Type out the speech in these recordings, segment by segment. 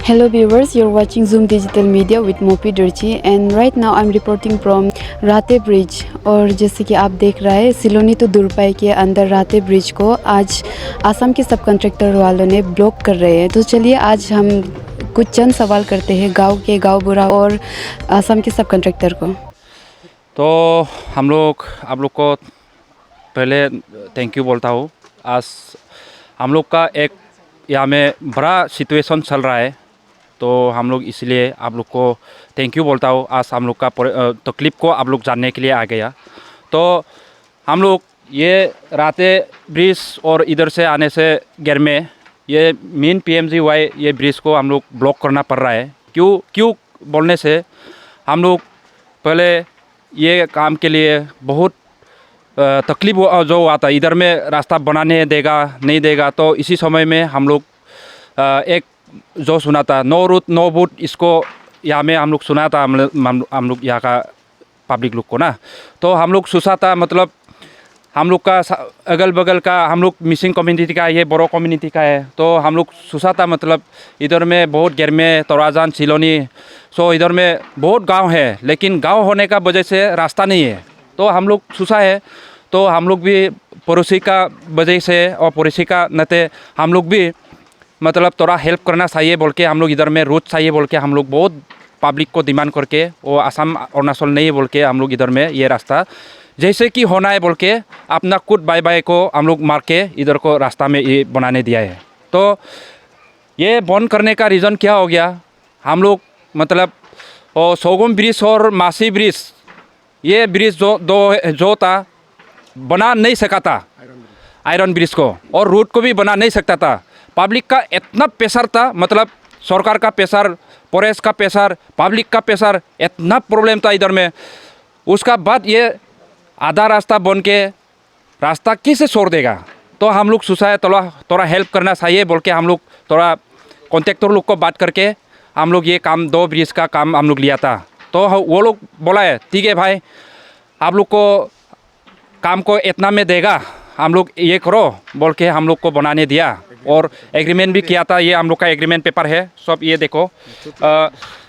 Hello viewers, you're watching Zoom Digital Media with Mopi Durchi and right now I'm reporting from राते bridge. और जैसे कि आप देख रहे हैं सिलोनी तो दुरपाई के अंदर राते ब्रिज को आज आसाम के सब कॉन्ट्रैक्टर वालों ने ब्लॉक कर रहे हैं। तो चलिए आज हम कुछ चंद सवाल करते हैं गांव बुरा और आसाम के सब कॉन्ट्रैक्टर को। तो हम लोग आप लोग को पहले थैंक यू बोलता हूँ। आज हम लोग का एक यहाँ में बड़ा सिचुएशन चल रहा है, तो हम लोग इसलिए आप लोग को थैंक यू बोलता हूँ। आज हम लोग का तकलीफ को आप लोग जानने के लिए आ गया। तो हम लोग ये राते ब्रिज और इधर से आने से घर में ये मेन PMGY ये ब्रिज को हम लोग ब्लॉक करना पड़ रहा है। क्यों बोलने से हम लोग पहले ये काम के लिए बहुत तकलीफ जो हुआ था, इधर में रास्ता बनाने देगा नहीं देगा। तो इसी समय में हम लोग एक जो सुना था नो रूट नो बूट, इसको यहाँ में हम लोग सुना था हम लोग यहाँ का पब्लिक लोग को ना। तो हम लोग सोचा था मतलब हम लोग का अगल बगल का हम लोग मिसिंग कम्युनिटी का ये बोरो कम्युनिटी का है। तो हम लोग सोचा था मतलब इधर में बहुत घर में तोराजान सिलोनी सो इधर में बहुत गांव है, लेकिन गांव होने का वजह से रास्ता नहीं है। तो हम लोग सोचा है तो हम लोग भी पड़ोसी का वजह से और पड़ोसी का नाते हम लोग भी मतलब थोड़ा हेल्प करना चाहिए बोल के हम लोग इधर में रोड चाहिए बोल के हम लोग बहुत पब्लिक को डिमांड करके वो आसाम अरुणाचल नहीं बोल के हम लोग इधर में ये रास्ता जैसे कि होना है बोल के अपना कुछ बाय को हम लोग मार के इधर को रास्ता में ये बनाने दिया है। तो ये बंद करने का रीज़न क्या हो गया, हम लोग मतलब सोगम ब्रिज और मासी ब्रिज ये ब्रिज जो था बना नहीं सका था, आयरन ब्रिज को और रोड को भी बना नहीं सकता था। पब्लिक का इतना प्रेशर था, मतलब सरकार का प्रेशर, पुलिस का प्रेशर, पब्लिक का प्रेशर, इतना प्रॉब्लम था इधर में। उसका बाद ये आधा रास्ता बन के रास्ता किसे छोड़ देगा। तो हम लोग सोचा है थोड़ा हेल्प करना चाहिए बोल के हम लोग थोड़ा कॉन्ट्रैक्टर लोग को बात करके हम लोग ये काम 2 ब्रिज का काम हम लोग लिया था। तो वो लोग बोला है ठीक है भाई आप लोग को काम को इतना में देगा, हम लोग ये करो बोल के हम लोग को बनाने दिया और एग्रीमेंट भी किया था। ये हम लोग का एग्रीमेंट पेपर है सब, ये देखो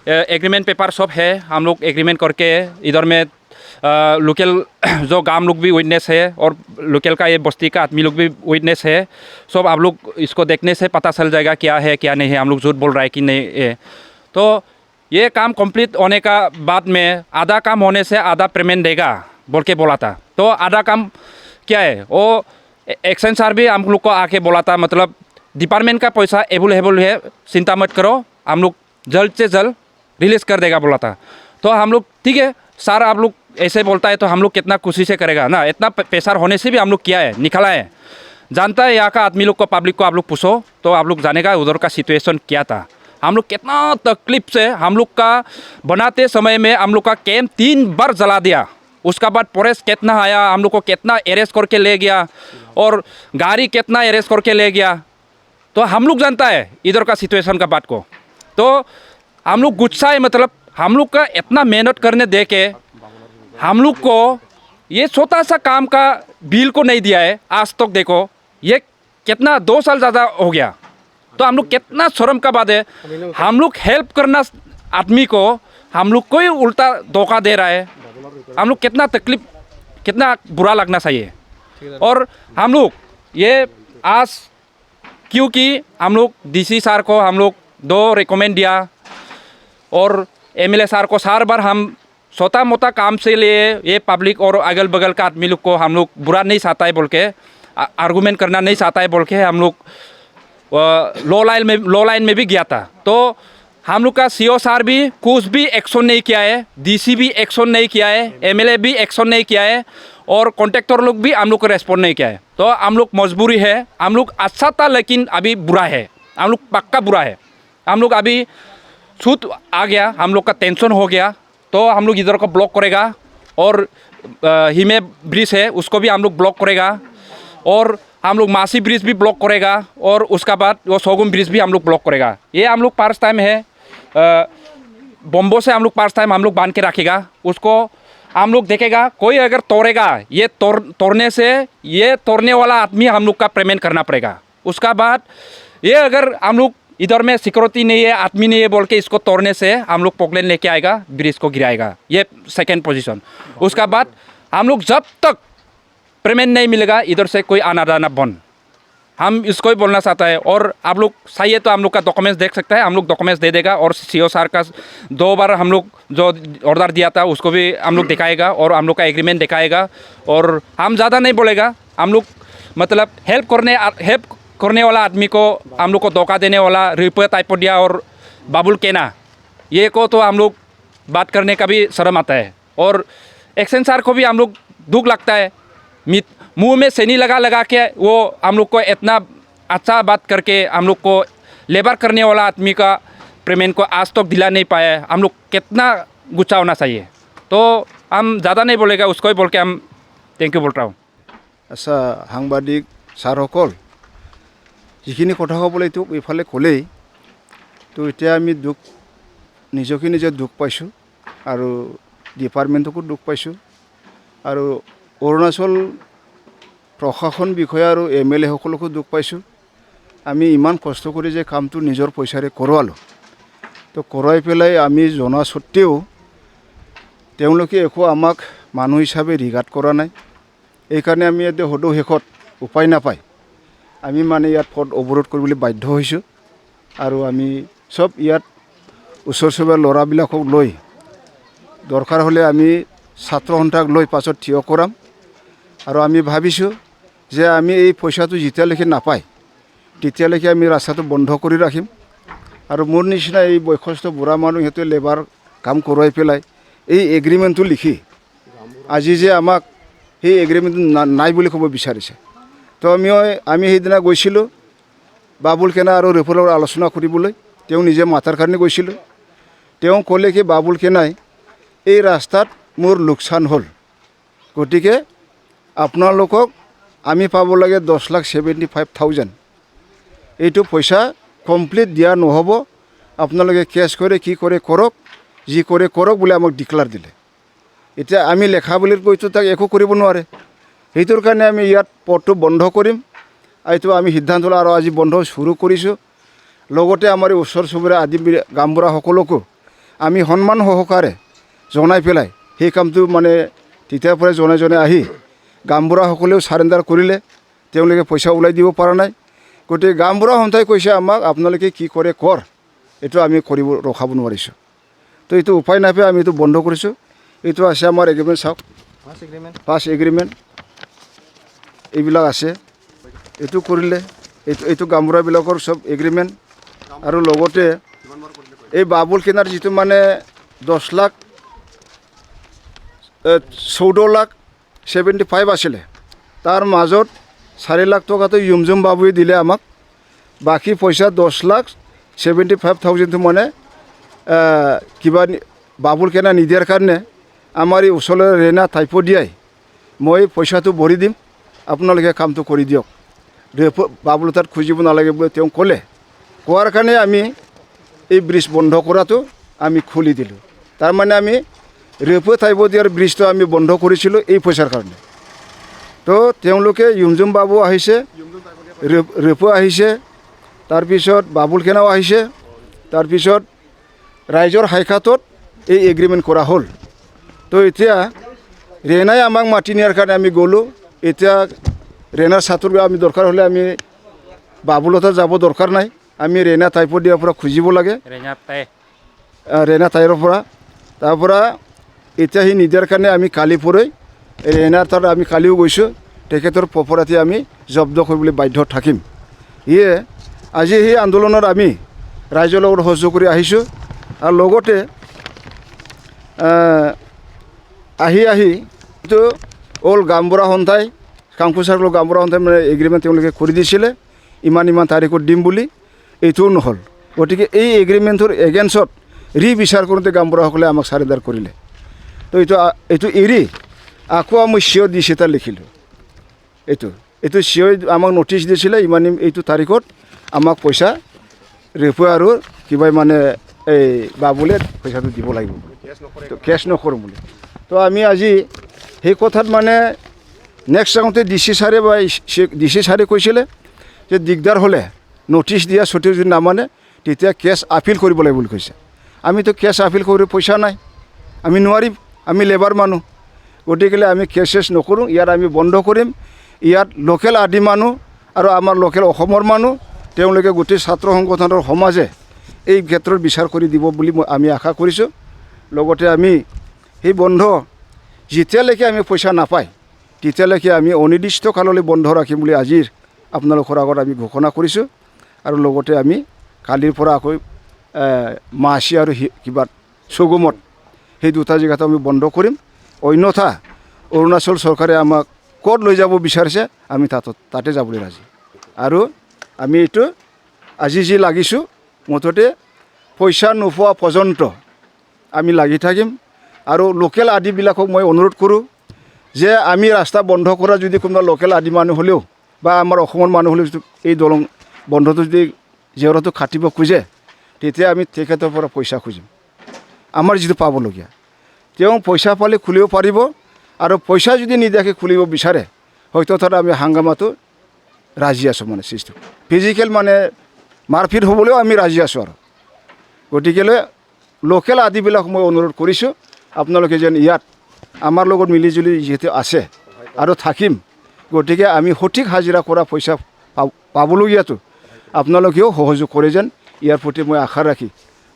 एग्रीमेंट पेपर सब है। हम लोग एग्रीमेंट करके इधर में लोकल जो गांव लोग भी विटनेस है और लोकल का ये बस्ती का आदमी लोग भी विटनेस है। सब आप लोग इसको देखने से पता चल जाएगा क्या है क्या नहीं है, हम लोग झूठ बोल रहा है कि नहीं है। तो ये काम कंप्लीट होने का बाद में आधा काम होने से आधा पेमेंट देगा बोल के बोला था। तो आधा काम क्या है वो एक्शन सर भी हम लोग को आके बोला था, मतलब डिपार्टमेंट का पैसा अवेलेबल है, चिंता मत करो, हम लोग जल्द से जल्द रिलीज़ कर देगा बोला था। तो हम लोग ठीक है सर आप लोग ऐसे बोलता है तो हम लोग कितना खुशी से करेगा ना, इतना प्रेशर होने से भी हम लोग किया है, निकाला है। जानता है यहाँ का आदमी लोग को पब्लिक को आप लोग पूछो तो आप लोग जानेगा उधर का सिचुएशन क्या था। हम लोग कितना तकलीफ से हम लोग का बनाते समय में हम लोग का कैंप 3 बार जला दिया। उसका बाद पुलिस कितना आया, हम लोग को कितना अरेस्ट करके ले गया और गाड़ी कितना अरेस्ट करके ले गया। तो हम लोग जानता है इधर का सिचुएशन का बात को। तो हम लोग गुस्सा है, मतलब हम लोग का इतना मेहनत करने दे के हम लोग को ये छोटा सा काम का बिल को नहीं दिया है आज तक। देखो ये कितना 2 साल ज़्यादा हो गया। तो हम लोग कितना शर्म का बात है, हम लोग हेल्प करना आदमी को हम लोग को ही उल्टा धोखा दे रहा है। हम लोग कितना तकलीफ कितना बुरा लगना चाहिए। और हम लोग ये आज क्योंकि हम लोग DC सर को हम लोग 2 रिकमेंड दिया और MLA सर को 4 बार हम छोटा मोटा काम से लिए ये पब्लिक और अगल बगल का आदमी लोग को हम लोग बुरा नहीं चाहता है बोल के आर्गूमेंट करना नहीं चाहता है बोल के हम लोग लो लाइन में भी गया था। तो हम लोग का CO सर भी कुछ भी एक्शन नहीं किया है, DC भी एक्शन नहीं किया है, MLA भी एक्शन नहीं किया है और कॉन्ट्रैक्टर लोग भी हम लोग को रेस्पॉन्ड नहीं किया है। तो हम लोग मजबूरी है, हम लोग अच्छा था लेकिन अभी बुरा है, हम लोग पक्का बुरा है। हम लोग अभी छूट आ गया, हम लोग का टेंशन हो गया, तो हम लोग इधर को ब्लॉक करेगा और हिमे ब्रिज है उसको भी हम लोग ब्लॉक करेगा और हम लोग मासी ब्रिज भी ब्लॉक करेगा और उसका बाद वो सोगुम ब्रिज भी हम लोग ब्लॉक करेगा। ये हम लोग पार्स टाइम है, बम्बो से हम लोग पार्स टाइम हम लोग बांध के रखेगा, उसको हम लोग देखेगा कोई अगर तोड़ेगा, ये तोड़ने से ये तोड़ने वाला आदमी हम लोग का पेमेंट करना पड़ेगा। उसका बाद ये अगर हम लोग इधर में सिक्योरिटी नहीं है, आदमी नहीं है बोल के इसको तोड़ने से हम लोग पोकलेन लेके आएगा, ब्रिज को गिराएगा, ये सेकेंड पोजीशन। उसका बाद हम लोग जब तक पेमेंट नहीं मिलेगा इधर से कोई आना जाना बंद, हम इसको ही बोलना चाहता है। और आप लोग चाहिए तो हम लोग का डॉक्यूमेंट्स देख सकता है, हम लोग डॉक्यूमेंट्स दे देगा और CO सर का 2 बार हम लोग जो ऑर्डर दिया था उसको भी हम लोग दिखाएगा और हम लोग का एग्रीमेंट दिखाएगा। और हम ज़्यादा नहीं बोलेगा, हम लोग मतलब हेल्प करने वाला आदमी को हम लोग को धोखा देने वाला रिपोर्ट टाइपोडिया और बाबुल केना, ये को तो हम लोग बात करने का भी शर्म आता है। और एक्शन सर को भी हम लोग दुख लगता है, मुंह में सैनी लगा के वो हम लोग को इतना अच्छा बात करके हम लोग को लेबर करने वाला आदमी का पेमेंट को आज तक दिला नहीं पाया है, हम लोग कितना गुस्सा होना चाहिए। तो हम ज़्यादा नहीं बोलेगा, उसको ही बोल के हम थैंक यू बोल रहा हूँ। আচ্ছা, সাংবাদিক ছাৰসকল, যিখিনি কথা ক'বলৈ তোক এইফালে ক'লেই, তো এতিয়া আমি দুখ নিজকে নিজে দুখ পাইছোঁ আৰু ডিপাৰ্টমেণ্টকো দুখ পাইছোঁ আৰু অৰুণাচল প্ৰশাসন বিষয়া আৰু MLA সকলকো দুখ পাইছোঁ। আমি ইমান কষ্ট কৰি যে কামটো নিজৰ পইচাৰে কৰোৱালোঁ, তো কৰোৱাই পেলাই আমি জনা স্বত্তেও তেওঁলোকে একো আমাক মানুহ হিচাপে ৰিগাৰ্ড কৰা নাই। এইকাৰণে আমি এতিয়া সদৌ শেষত উপায় নাপায় আমি মানে ইয়াত পথ অৱৰোধ কৰিবলৈ বাধ্য হৈছোঁ আৰু আমি চব ইয়াত ওচৰ চুবুৰীয়া ল'ৰাবিলাকক লৈ দৰকাৰ হ'লে আমি ছাত্ৰ সন্থাক লৈ পাছত থিয় কৰাম আৰু আমি ভাবিছোঁ যে আমি এই পইচাটো যেতিয়ালৈকে নাপায় তেতিয়ালৈকে আমি ৰাস্তাটো বন্ধ কৰি ৰাখিম। আৰু মোৰ নিচিনা এই বয়সস্থ বুঢ়া মানুহ সিহঁতে লেবাৰ কাম কৰোৱাই পেলাই এই এগ্ৰিমেণ্টটো লিখি আজি যে আমাক সেই এগ্ৰিমেণ্টটো নাই বুলি ক'ব বিচাৰিছে। তো আমি সেইদিনা গৈছিলোঁ বাবুল কেনা আৰু ৰেফৰৰ আলোচনা কৰিবলৈ, তেওঁ নিজে মাতাৰ কাৰণে গৈছিলোঁ। তেওঁ ক'লে কি বাবুল কেনাই এই ৰাস্তাত মোৰ লোকচান হ'ল, গতিকে আপোনালোকক আমি পাব লাগে 10,75,000, এইটো পইচা কমপ্লিট দিয়া নহ'ব, আপোনালোকে কেছ কৰে কি কৰে কৰক, যি কৰে কৰক বুলি আমাক ডিক্লাৰ দিলে। এতিয়া আমি লেখা বুলি কৈতো তাক একো কৰিব নোৱাৰে, সেইটোৰ কাৰণে আমি ইয়াত পথটো বন্ধ কৰিম। এইটো আমি সিদ্ধান্ত আৰু আজি বন্ধ শুৰু কৰিছোঁ। লগতে আমাৰ ওচৰ চুবুৰীয়া আদি গাঁওবুঢ়াসকলকো আমি সন্মান সহকাৰে জনাই পেলাই সেই কামটো মানে তেতিয়াৰ পৰাই জনে আহি গাঁওবুঢ়াসকলেও চাৰেণ্ডাৰ কৰিলে, তেওঁলোকে পইচা ওলাই দিব পৰা নাই। গতিকে গাঁওবুঢ়া সন্থাই কৈছে আমাক আপোনালোকে কি কৰে কৰ, এইটো আমি ৰখাব নোৱাৰিছোঁ। তো এইটো উপায় নাপাই আমি এইটো বন্ধ কৰিছোঁ। এইটো আছে আমাৰ এগ্ৰিমেণ্ট, চাওক পাছ এগ্ৰিমেণ্ট এইবিলাক আছে, এইটো কৰিলে এইটো গাঁওবুঢ়াবিলাকৰ চব এগ্ৰিমেণ্ট। আৰু লগতে এই বাবুল কেনাৰ যিটো মানে 10,14,75,000 আছিলে, তাৰ মাজত 4 লাখ টকাটো য়ুমজুম বাবুৱে দিলে আমাক, বাকী পইচা 10,75,000টো মানে কিবা বাবুল কেনা নিদিয়াৰ কাৰণে আমাৰ এই ওচৰৰে ৰেনা টাইপডিয়াই মই পইচাটো ভৰি দিম, আপোনালোকে কামটো কৰি দিয়ক, বাবুল তাত খুজিব নালাগে বুলি তেওঁ ক'লে। কোৱাৰ কাৰণে আমি এই ব্ৰিজ বন্ধ কৰাটো আমি খুলি দিলোঁ। তাৰমানে আমি ৰেপো টাইপডিয়াৰ ব্ৰিজটো আমি বন্ধ কৰিছিলোঁ এই পইচাৰ কাৰণে। তো তেওঁলোকে য়ুমজুম বাবু আহিছে, ৰেপো আহিছে, তাৰপিছত বাবুল কেনাও আহিছে, তাৰপিছত ৰাইজৰ হাইখাতত এই এগ্ৰিমেণ্ট কৰা হ'ল। তো এতিয়া ৰেনাই আমাক মাতি নিয়াৰ কাৰণে আমি গ'লোঁ। এতিয়া ৰেনাৰ ছাত্ৰৰ আমি দৰকাৰ হ'লে আমি বাবুলতা যাব দৰকাৰ নাই, আমি ৰেনা টাইপডিয়াৰ পৰা খুজিব লাগে, ৰেনা টাইৰৰ পৰা। তাৰপৰা এতিয়া সি নিদিয়াৰ কাৰণে আমি কালি পৰহি ৰেনাৰ তাত আমি কালিও গৈছোঁ, তেখেতৰ প্ৰপাৰ্টি আমি জব্দ কৰিবলৈ বাধ্য থাকিম। ইয়ে আজি সেই আন্দোলনত আমি ৰাইজৰ লগত সহযোগ কৰি আহিছোঁ। আৰু লগতে আহি এইটো অল গাঁওবুঢ়া সন্থাই কাংকুচাৰ গাঁওবুঢ়া সন্থাই মানে এগ্ৰিমেণ্ট তেওঁলোকে কৰি দিছিলে ইমান তাৰিখত দিম বুলি, এইটোও নহ'ল। গতিকে এই এগ্ৰিমেণ্টৰ এগেইনষ্টত ৰিবিচাৰ কৰোঁতে গাঁওবুঢ়াসকলে আমাক চাৰেণ্ডাৰ কৰিলে। তো এইটো এৰি আকৌ মই চিঅ' দিছ এটা লিখিলোঁ। এইটো চিঅ' আমাক নটিচ দিছিলে ইমান এইটো তাৰিখত আমাক পইচা ৰেপু আৰু কিবা মানে এই বাবুলে পইচাটো দিব লাগিব, তো কেছ নকৰোঁ বুলি। তো আমি আজি সেই কথাত মানে নেক্সট যাওঁতে DC ছাৰে বা DC ছাৰে কৈছিলে যে দিগদাৰ হ'লে নটিচ দিয়া স্বত্তেও যদি নামানে তেতিয়া কেছ আপিল কৰিব লাগিব বুলি কৈছে। আমিতো কেছ আপিল কৰি পইচা নাই, আমি নোৱাৰিম, আমি লেবাৰ মানুহ, গতিকে আমি কেছ নকৰোঁ। ইয়াত আমি বন্ধ কৰিম। ইয়াত লোকেল আদি মানুহ আৰু আমাৰ লোকেল অসমৰ মানুহ তেওঁলোকে গোটেই ছাত্ৰ সংগঠনৰ সমাজে এই ক্ষেত্ৰত বিচাৰ কৰি দিব বুলি আমি আশা কৰিছোঁ। লগতে আমি সেই বন্ধ যেতিয়ালৈকে আমি পইচা নাপায় তেতিয়ালৈকে আমি অনিৰ্দিষ্ট কাললৈ বন্ধ ৰাখিম বুলি আজিৰ আপোনালোকৰ আগত আমি ঘোষণা কৰিছোঁ। আৰু লগতে আমি কালিৰ পৰা আকৌ মাহচি আৰু কিবা চুগুমত সেই দুটা জেগাত আমি বন্ধ কৰিম। অন্যথা অৰুণাচল চৰকাৰে আমাক ক'ত লৈ যাব বিচাৰিছে আমি তাতে যাবলৈ ৰাজি। আৰু আমি এইটো আজি যি লাগিছোঁ মুঠতে পইচা নোপোৱা পৰ্যন্ত আমি লাগি থাকিম। আৰু লোকেল আদিবিলাকক মই অনুৰোধ কৰোঁ যে আমি ৰাস্তা বন্ধ কৰা যদি কোনোবা লোকেল আদি মানুহ হ'লেও বা আমাৰ অসমৰ মানুহ হ'লেও এই দলং বন্ধটো যদি জেওৰাটো কাটিব খোজে তেতিয়া আমি তেখেতৰ পৰা পইচা খুজিম, আমাৰ যিটো পাবলগীয়া। তেওঁ পইচা পালে খুলিব পাৰিব, আৰু পইচা যদি নিদিয়াকৈ খুলিব বিচাৰে হয়তো তাত আমি হাংগামাটো ৰাজি আছোঁ, মানে চিষ্টেম ফিজিকেল মানে মাৰপিট হ'বলৈও আমি ৰাজি আছোঁ। আৰু গতিকে লোকেল আদিবিলাক মই অনুৰোধ কৰিছোঁ আপোনালোকে যেন ইয়াত আমাৰ লগত মিলিজুলি যিহেতু আছে আৰু থাকিম, গতিকে আমি সঠিক হাজিৰা কৰা পইচা পাবলগীয়াটো আপোনালোকেও সহযোগ কৰে যেন ইয়াৰ প্ৰতি মই আশা ৰাখি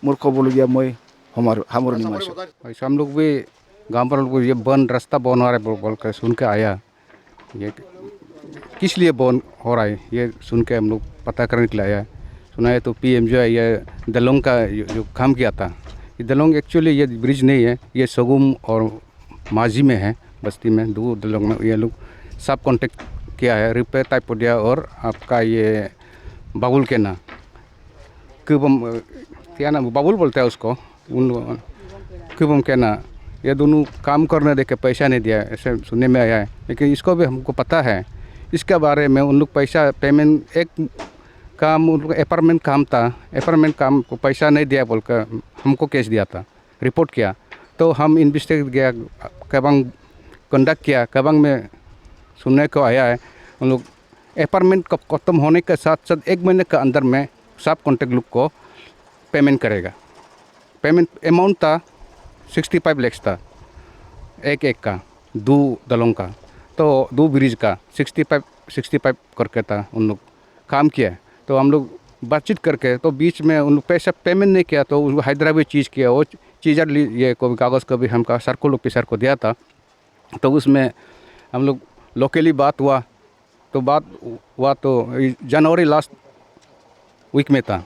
মোৰ ক'বলগীয়া মই সামৰণি মাৰিছোঁ। हम लोग भी गांव पर ये बंद रास्ता बंद हो रहा है बोल कर सुन के आया। ये किस लिए बंद हो रहा है ये सुन के हम लोग पता करने के लिए आया। सुना है तो PM जो है ये दलोंग का जो काम किया था, ये दलोंग एक्चुअली ये ब्रिज नहीं है, ये सगुम और माजी में है, बस्ती में 2 दलोंग में ये लोग सब कॉन्टेक्ट किया है। रिपेयर टाइपोडिया और आपका ये बाबुल के ना क्यूबम क्या ना बाबुल बोलते हैं उसको, उन क्यूबम के ना, ये दोनों काम करने दे के पैसा नहीं दिया ऐसे सुनने में आया है। लेकिन इसको भी हमको पता है, इसके बारे में उन लोग पैसा पेमेंट एक काम उन लोग अपार्टमेंट काम था, अपार्टमेंट काम को पैसा नहीं दिया बोल कर हमको केस दिया था, रिपोर्ट किया। तो हम इन्वेस्टिगेट किया, केबांग कंडक्ट किया, केबांग में सुनने को आया है उन लोग अपार्टमेंट का खत्म होने के साथ साथ 1 महीने के अंदर में सब कॉन्टेक्ट लोग को पेमेंट करेगा। पेमेंट अमाउंट था 65 लाख था, एक का 2 दलों का, तो 2 ब्रिज का 65 करके था उन लोग काम किया। तो हम लोग बातचीत करके तो बीच में उन लोग पैसा पेमेंट नहीं किया, तो हैदराबाद चीज़ किया, वो चीज़ ये को कागज़ को भी हमका सर्कुल ऑफिसर को दिया था। तो उसमें हम लोग लोकली बात हुआ, तो जनवरी लास्ट वीक में था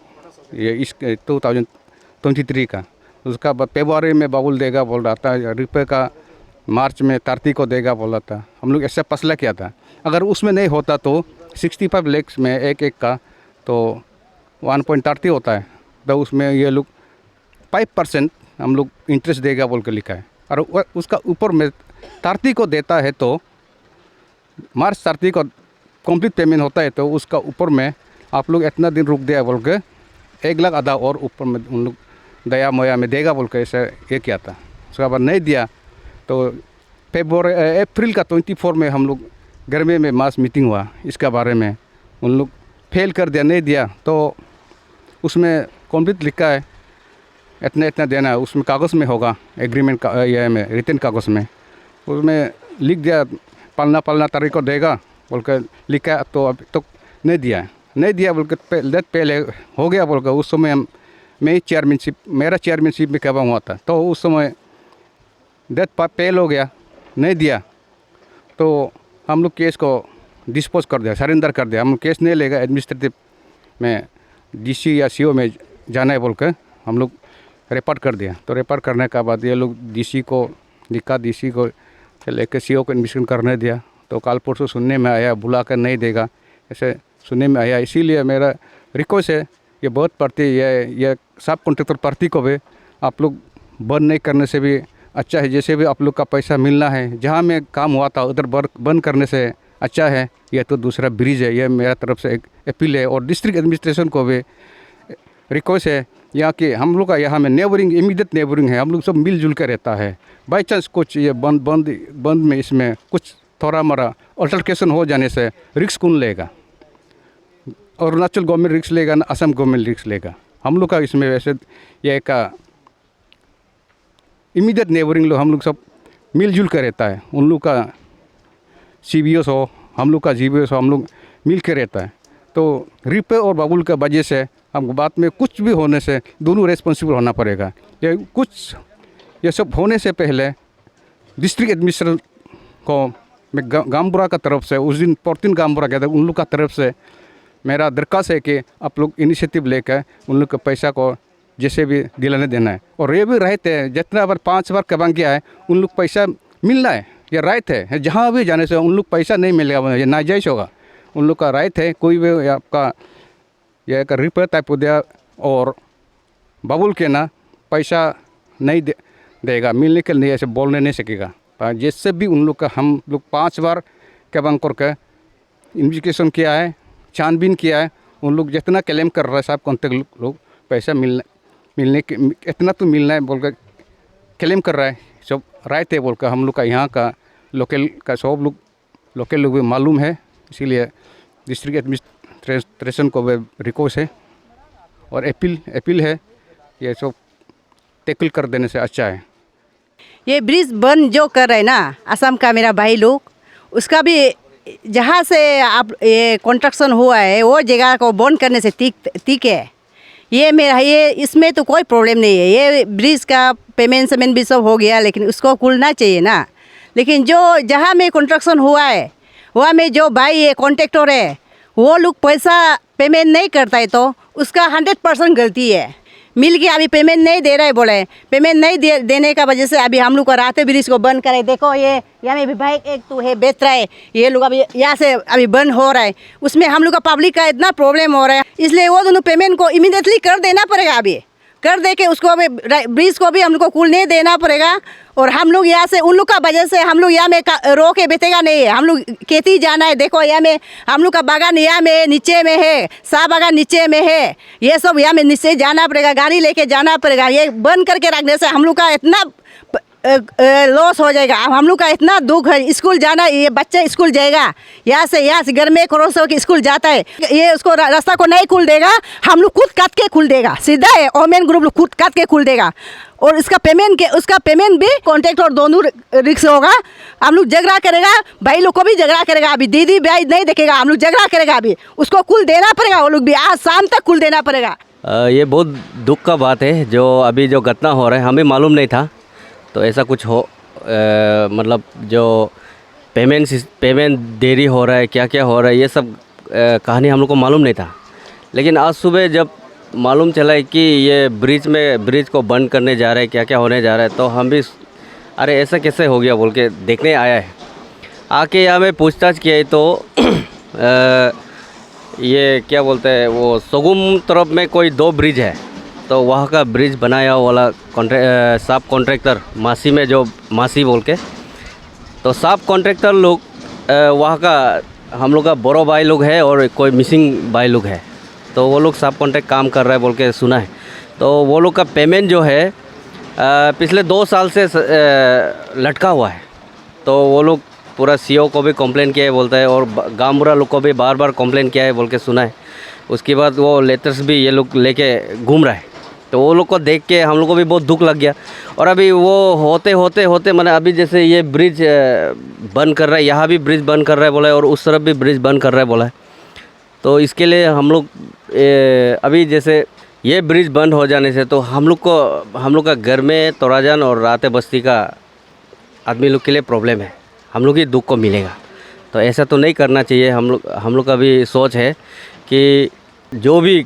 ये इस 2023 का। उसका बाद फरवरी में बाबुल देगा बोल रहा था, रुपये का मार्च में तारती को देगा बोल रहा था। हम लोग ऐसा फैसला किया था, अगर उसमें नहीं होता तो 65 लाख में एक का तो 1.30 होता है, तो उसमें ये लोग 5% हम लोग इंटरेस्ट देगा बोल कर लिखा है। और उसका ऊपर में तारती को देता है तो मार्च 30 को कंप्लीट पेमेंट होता है, तो उसका ऊपर में आप लोग इतना दिन रुक दिया बोल के 1 लाख आधा और ऊपर में उन लोग दया मोया में देगा बोल के ऐसा ये किया था। उसके बाद नहीं दिया तो अप्रैल का 24 में हम लोग गर्मी में मास मीटिंग हुआ, इसके बारे में उन लोग फेल कर दिया, नहीं दिया। तो उसमें कंप्लीट लिखा है इतना देना है, उसमें कागज़ में होगा एग्रीमेंट का ये में रिटन कागज़ में उसमें लिख दिया पालना तारीख को देगा बोल कर लिखा, तो अभी तक नहीं दिया बोल के पहले हो गया बोल कर। उस समय मेरा चेयरमैनशिप में कब हुआ था, तो उस समय डेथ फेल हो गया, नहीं दिया, तो हम लोग केस को डिस्पोज कर दिया, सरेंडर कर दिया। हम केस नहीं लेगा, एडमिनिस्ट्रेटिव में DC या CO में जाना है बोल कर हम लोग रेफर कर दिया। तो रेफर करने के बाद ये लोग DC को लिखा, DC को लेकर CO को एडमिशन करने दिया। तो कल परसों सुनने में आया बुला कर नहीं देगा, ऐसे सुनने में आया। इसीलिए मेरा रिक्वेस्ट है ये बहुत पार्टी ये सब कॉन्ट्रैक्टर पार्टी को भी आप लोग बंद नहीं करने से भी अच्छा है। जैसे भी आप लोग का पैसा मिलना है, जहाँ में काम हुआ था उधर बंद करने से अच्छा है। यह तो दूसरा ब्रिज है, यह मेरा तरफ से एक अपील है। और डिस्ट्रिक्ट एडमिनिस्ट्रेशन को भी रिक्वेस्ट है, यहाँ के हम लोग का यहाँ में नेबरिंग इमीडिएट नेबरिंग है, हम लोग सब मिलजुल कर रहता है। बाई चांस कुछ ये बंद में इसमें कुछ थोड़ा मरा अल्टरकेशन हो जाने से रिस्क कौन लेगा? अरुणाचल गवर्नमेंट रिस्क लेगा ना असम गवर्नमेंट रिस्क लेगा? हम लोग का इसमें वैसे यह एक इमीडिएट नेबरिंग लोग हम लोग सब मिलजुल कर रहता है। उन लोग का CBS हो, हम लोग का GBS हो, हम लोग मिल कर रहता है। तो रिपे और बाबुल का वजह से हम बात में कुछ भी होने से दोनों रेस्पॉन्सिबल होना पड़ेगा। ये सब होने से पहले डिस्ट्रिक्ट एडमिनिस्ट्रेशन को मैं गामबुरा का तरफ से उस दिन 14 गामबुरा गया था, उन लोग का तरफ से मेरा दरख्वास्त है कि आप लोग इनिशिएटिव लेकर उन लोग के पैसा को जैसे भी दिलाने देना है। और ये भी रहते हैं जितना बार 5 बार कबांग किया है उन लोग पैसा मिलना है, ये राइट है। जहाँ भी जाने से उन लोग पैसा नहीं मिलेगा, ये नाजायज़ होगा। उन लोग का राइट है। कोई भी आपका यह एक रिपेयर टाइप हो दिया और बबुल के ना पैसा नहीं देगा, मिलने के लिए ऐसे बोलने नहीं सकेगा। जैसे भी उन लोग का हम लोग 5 बार कबांग करके इन्वेस्टिगेशन किया है, छानबीन किया है। उन लोग जितना क्लेम कर रहा है साहब कॉन्टेक्ट लोग पैसा मिलने के इतना तो मिलना है बोल कर क्लेम कर रहा है, सब राइट है बोल कर। हम लोग का यहाँ का लोकल का सब लोग लोकल लोग भी मालूम है, इसीलिए डिस्ट्रिक्ट एडमिनिस्ट्रेशन को भी रिक्वेस्ट है और अपील है, ये सब टैकल कर देने से अच्छा है। ये ब्रिज बंद जो कर रहे हैं ना असम का मेरा भाई लोग, उसका भी जहाँ से आप ये कंस्ट्रक्शन हुआ है वो जगह को बंद करने से ठीक है। ये इसमें तो कोई प्रॉब्लम नहीं है। ये ब्रिज का पेमेंट भी सब हो गया, लेकिन उसको खुलना चाहिए ना। लेकिन जो जहाँ में कंस्ट्रक्शन हुआ है वहाँ में जो भाई है कॉन्ट्रैक्टर है वो लोग पैसा पेमेंट नहीं करता है तो उसका 100% गलती है। मिल के अभी पेमेंट नहीं दे रहे, बोले पेमेंट नहीं देने का वजह से अभी हम लोग को राते ब्रिज को बंद करे। देखो ये यहाँ में भी भाई एक तो है बेच रहा है, ये लोग अभी यहाँ से अभी बंद हो रहा है। उसमें हम लोग का पब्लिक का इतना प्रॉब्लम हो रहा है, इसलिए वो दोनों पेमेंट को इमीडिएटली कर देना पड़ेगा। अभी कर दे के उसको अभी ब्रिज को भी हम लोग को खुलने देना पड़ेगा। और हम लोग यहाँ से उन लोग का वजह से हम लोग यहाँ में रो के बेचेगा नहीं है। हम लोग खेती जाना है। देखो यहाँ में हम लोग का बागान यहाँ में नीचे में है, शाह बागान नीचे में है, ये सब यहाँ में नीचे जाना पड़ेगा, गाड़ी लेके जाना पड़ेगा। ये बंद करके रखने से हम लोग का इतना लॉस हो जाएगा। हम लोग का इतना दुख है। स्कूल जाना, ये बच्चे स्कूल जाएगा यहाँ से घर में क्रॉस होकर स्कूल जाता है, ये उसको रास्ता को नहीं खुल देगा, हम लोग खुद काट के खुल देगा। सीधा है ओमेन ग्रुप लोग खुद काट के खुल देगा। और उसका पेमेंट भी कॉन्ट्रैक्ट और दोनों रिक्स होगा। हम लोग झगड़ा करेगा, भाई लोग को भी झगड़ा करेगा। अभी दीदी भाई नहीं देखेगा, हम लोग झगड़ा करेगा। अभी उसको कुल देना पड़ेगा, वो लोग भी आज शाम तक कुल देना पड़ेगा। ये बहुत दुख का बात है जो अभी जो घटना हो रहा है, हमें मालूम नहीं था तो ऐसा कुछ हो मतलब जो पेमेंट देरी हो रहा है, क्या क्या हो रहा है, ये सब कहानी हम लोग को मालूम नहीं था। लेकिन आज सुबह जब मालूम चला है कि ये ब्रिज को बंद करने जा रहे हैं, क्या क्या होने जा रहा है, तो हम भी अरे ऐसा कैसे हो गया बोल के देखने आया है। आके यहाँ में पूछताछ किया है तो ये क्या बोलते हैं वो सगुम तरफ में कोई 2 ब्रिज है, तो वहाँ का ब्रिज बनाया वाला सब कॉन्ट्रैक्टर मासी में जो मासी बोल के, तो सब कॉन्ट्रैक्टर लोग वहाँ का हम लोग का बड़ो भाई लोग है और कोई मिसिंग भाई लोग है, तो वो लोग सब कॉन्ट्रैक्ट काम कर रहा है बोल के सुना है। तो वो लोग का पेमेंट जो है पिछले 2 साल से लटका हुआ है। तो वो लोग पूरा CO को भी कंप्लेन किया है बोलता है, और गामबुरा लोग को भी बार बार कंप्लेन किया है बोल के सुना है। उसके बाद वो लेटर्स भी ये लोग लेके घूम रहा है, तो वो लोग को देख के हम लोग को भी बहुत दुख लग गया। और अभी वो होते मैंने अभी जैसे ये ब्रिज बंद कर रहा है, यहाँ भी ब्रिज बंद कर रहा है बोला है, और उस तरफ भी ब्रिज बंद कर रहा है बोला है। तो इसके लिए हम लोग अभी जैसे ये ब्रिज बंद हो जाने से तो हम लोग का घर में तोराजान और राते बस्ती का आदमी लोग के लिए प्रॉब्लम है, हम लोग ही दुख को मिलेगा। तो ऐसा तो नहीं करना चाहिए। हम लोग का भी सोच है कि जो भी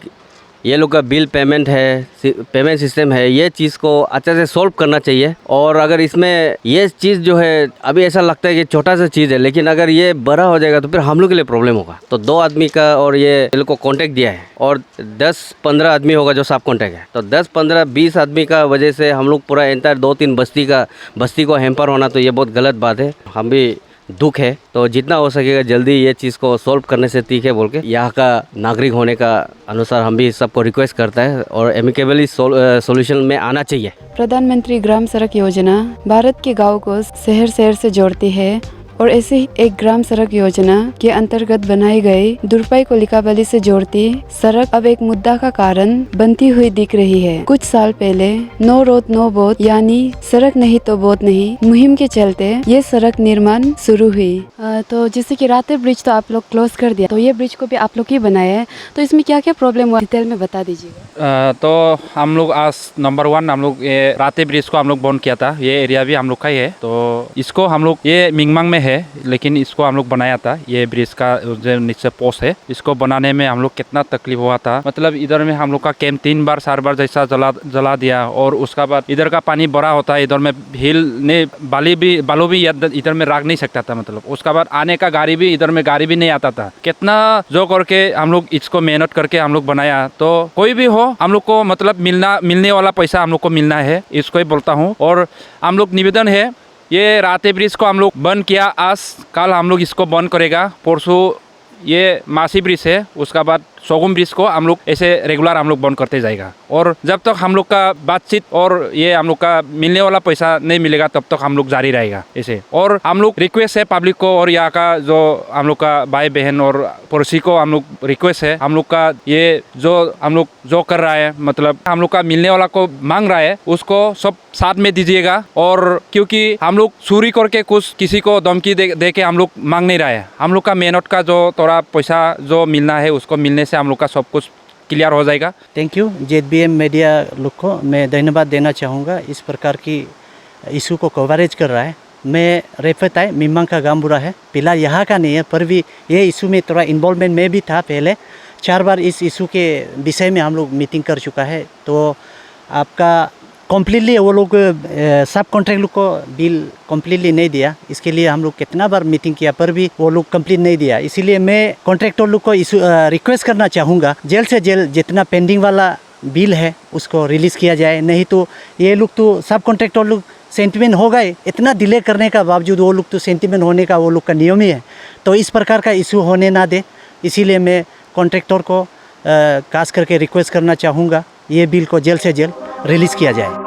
ये लोग का बिल पेमेंट है, पेमेंट सिस्टम है, ये चीज़ को अच्छे से सॉल्व करना चाहिए। और अगर इसमें ये चीज़ जो है अभी ऐसा लगता है कि छोटा सा चीज़ है, लेकिन अगर ये बड़ा हो जाएगा तो फिर हम लोग के लिए प्रॉब्लम होगा। तो 2 आदमी का और ये लोग को कॉन्ट्रैक्ट दिया है और 10-15 आदमी होगा जो सब कॉन्ट्रैक्ट है, तो 10-15-20 आदमी का वजह से हम लोग पूरा एंटायर 2-3 बस्ती को हैम्पर होना, तो ये बहुत गलत बात है। हम भी दुख है, तो जितना हो सकेगा जल्दी ये चीज़ को सॉल्व करने से तीखे बोल के यहाँ का नागरिक होने का अनुसार हम भी सबको रिक्वेस्ट करता है और एमिकेबली सॉल्यूशन में आना चाहिए। प्रधानमंत्री ग्राम सड़क योजना भारत के गांव को शहर से जोड़ती है और ऐसे ही एक ग्राम सड़क योजना के अंतर्गत बनाई गई दुरपाई को लिकाबाली से जोड़ती सड़क अब एक मुद्दा का कारण बनती हुई दिख रही है। कुछ साल पहले नो रोड नो बोट यानी सड़क नहीं तो बोट नहीं मुहिम के चलते ये सड़क निर्माण शुरू हुई। तो जैसे कि राते ब्रिज तो आप लोग क्लोज कर दिया, तो ये ब्रिज को भी आप लोग ही बनाया है, तो इसमें क्या क्या प्रॉब्लम हुआ डिटेल में बता दीजिएगा। तो हम लोग आज नंबर 1 हम लोग ये राते ब्रिज को हम लोग बंद किया था। ये एरिया भी हम लोग का ही है, तो इसको हम लोग ये मिंगमांग में है, लेकिन इसको हम लोग बनाया था। ये ब्रिज का जो नीचे पोस्ट है, इसको बनाने में हम लोग कितना तकलीफ हुआ था। मतलब इधर में हम लोग का कैंप 3 बार 4 बार जैसा जला दिया, और उसका बाद इधर का पानी बड़ा होता है, इधर में हिल ने बालू भी इधर में रख नहीं सकता था। मतलब उसका बाद आने का गाड़ी भी इधर में गाड़ी भी नहीं आता था। कितना जो करके हम लोग इसको मेहनत करके हम लोग बनाया, तो कोई भी हो हम लोग को मतलब मिलने वाला पैसा हम लोग को मिलना है, इसको ही बोलता हूँ। और हम लोग निवेदन है, ये राते ब्रिज को हम लोग बंद किया, आज कल हम लोग इसको बंद करेगा। परसों ये मासी ब्रिज है, उसका बाद सोगुम ब्रिज को हम लोग ऐसे रेगुलर हम लोग बंद करते जाएगा। और जब तक हम लोग का बातचीत और ये हम लोग का मिलने वाला पैसा नहीं मिलेगा तब तक हम लोग जारी रहेगा ऐसे। और हम लोग रिक्वेस्ट है पब्लिक को और यहाँ का जो हम लोग का भाई बहन और पड़ोसी को हम लोग रिक्वेस्ट है, हम लोग का ये जो हम लोग जो कर रहा है, मतलब हम लोग का मिलने वाला को मांग रहा है, उसको सब साथ में दीजिएगा। और क्योंकि हम लोग चोरी करके कुछ किसी को धमकी दे के हम लोग मांग नहीं रहा है। हम लोग का मेहनत का जो थोड़ा पैसा जो मिलना है, उसको मिलने से हम लोग का सब कुछ क्लियर हो जाएगा। थैंक यू ZBM मीडिया लोग को मैं धन्यवाद देना चाहूँगा, इस प्रकार की इशू को कवरेज कर रहा है। मैं रेफत है मिमांग का गांव बुरा है, फिलहाल यहाँ का नहीं है, पर भी ये इशू में थोड़ा इन्वॉल्वमेंट में भी था। पहले 4 बार इस इशू के विषय में हम लोग मीटिंग कर चुका है। तो आपका कम्प्लीटली वो लोग सब कॉन्ट्रैक्ट लोग को बिल कम्प्लीटली नहीं दिया, इसके लिए हम लोग कितना बार मीटिंग किया पर भी वो लोग कंप्लीट नहीं दिया। इसीलिए मैं कॉन्ट्रैक्टर लोग को इशू रिक्वेस्ट करना चाहूँगा, जल्द से जल्द जितना पेंडिंग वाला बिल है उसको रिलीज़ किया जाए। नहीं तो ये लोग तो सब कॉन्ट्रैक्टर लोग सेंटिमेंट हो गए, इतना डिले करने का बावजूद वो लोग तो सेंटिमेंट होने का वो लोग का नियम ही है। तो इस प्रकार का इशू होने ना दे, इसीलिए मैं कॉन्ट्रैक्टर को खास करके रिक्वेस्ट करना चाहूँगा, ये बिल को जल्द से जल्द रिलीज़ किया जाए।